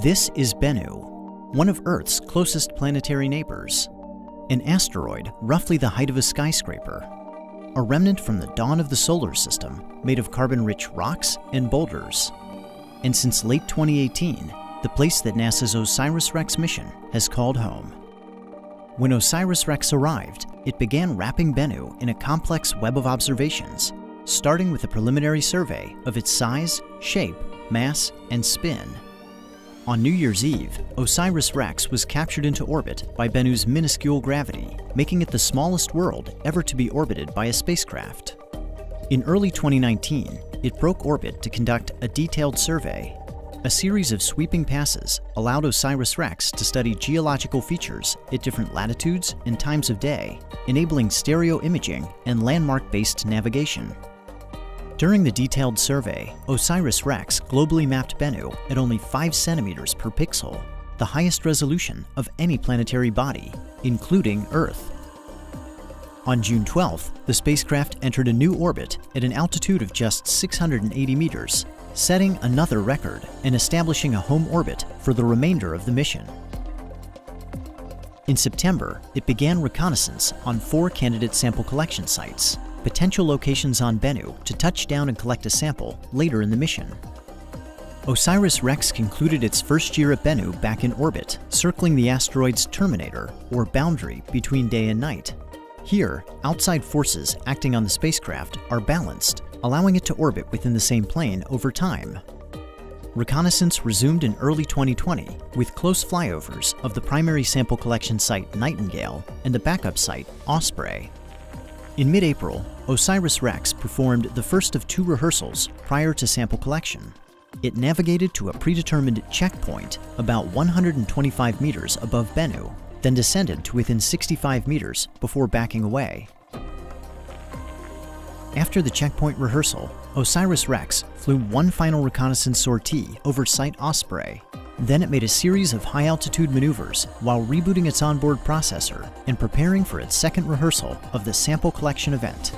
This is Bennu, one of Earth's closest planetary neighbors. An asteroid roughly the height of a skyscraper. A remnant from the dawn of the solar system made of carbon-rich rocks and boulders. And since late 2018, the place that NASA's OSIRIS-REx mission has called home. When OSIRIS-REx arrived, it began wrapping Bennu in a complex web of observations, starting with a preliminary survey of its size, shape, mass, and spin. On New Year's Eve, OSIRIS-REx was captured into orbit by Bennu's minuscule gravity, making it the smallest world ever to be orbited by a spacecraft. In early 2019, it broke orbit to conduct a detailed survey. A series of sweeping passes allowed OSIRIS-REx to study geological features at different latitudes and times of day, enabling stereo imaging and landmark-based navigation. During the detailed survey, OSIRIS-REx globally mapped Bennu at only 5 centimeters per pixel, the highest resolution of any planetary body, including Earth. On June 12th, the spacecraft entered a new orbit at an altitude of just 680 meters, setting another record and establishing a home orbit for the remainder of the mission. In September, it began reconnaissance on 4 candidate sample collection sites, potential locations on Bennu to touch down and collect a sample later in the mission. OSIRIS-REx concluded its first year at Bennu back in orbit, circling the asteroid's terminator, or boundary between day and night. Here, outside forces acting on the spacecraft are balanced, allowing it to orbit within the same plane over time. Reconnaissance resumed in early 2020 with close flyovers of the primary sample collection site Nightingale and the backup site Osprey. In mid-April, OSIRIS-REx performed the first of 2 rehearsals prior to sample collection. It navigated to a predetermined checkpoint about 125 meters above Bennu, then descended to within 65 meters before backing away. After the checkpoint rehearsal, OSIRIS-REx flew one final reconnaissance sortie over Site Osprey. Then it made a series of high-altitude maneuvers while rebooting its onboard processor and preparing for its second rehearsal of the sample collection event.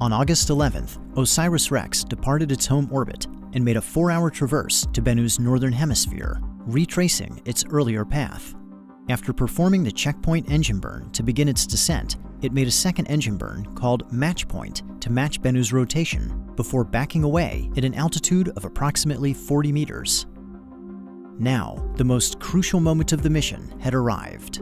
On August 11th, OSIRIS-REx departed its home orbit and made a 4-hour traverse to Bennu's northern hemisphere, retracing its earlier path. After performing the checkpoint engine burn to begin its descent, it made a second engine burn called Match Point to match Bennu's rotation before backing away at an altitude of approximately 40 meters. Now, the most crucial moment of the mission had arrived.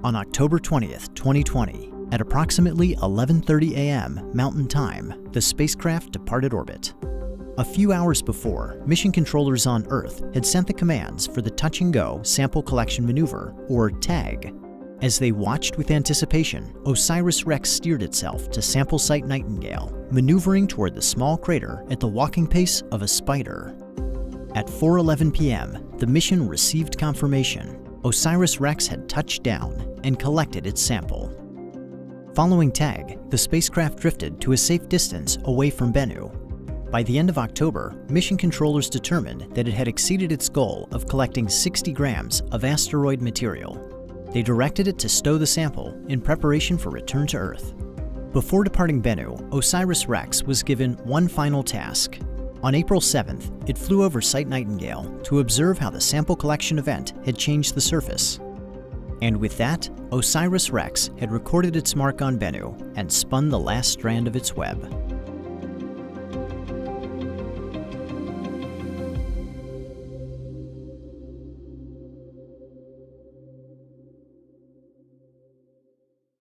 On October 20th, 2020, at approximately 11:30 a.m. Mountain Time, the spacecraft departed orbit. A few hours before, mission controllers on Earth had sent the commands for the Touch-and-Go Sample Collection Maneuver, or TAG. As they watched with anticipation, OSIRIS-REx steered itself to sample site Nightingale, maneuvering toward the small crater at the walking pace of a spider. At 4:11 p.m., the mission received confirmation. OSIRIS-REx had touched down and collected its sample. Following TAG, the spacecraft drifted to a safe distance away from Bennu. By the end of October, mission controllers determined that it had exceeded its goal of collecting 60 grams of asteroid material. They directed it to stow the sample in preparation for return to Earth. Before departing Bennu, OSIRIS-REx was given one final task. On April 7th, it flew over Site Nightingale to observe how the sample collection event had changed the surface. And with that, OSIRIS-REx had recorded its mark on Bennu and spun the last strand of its web.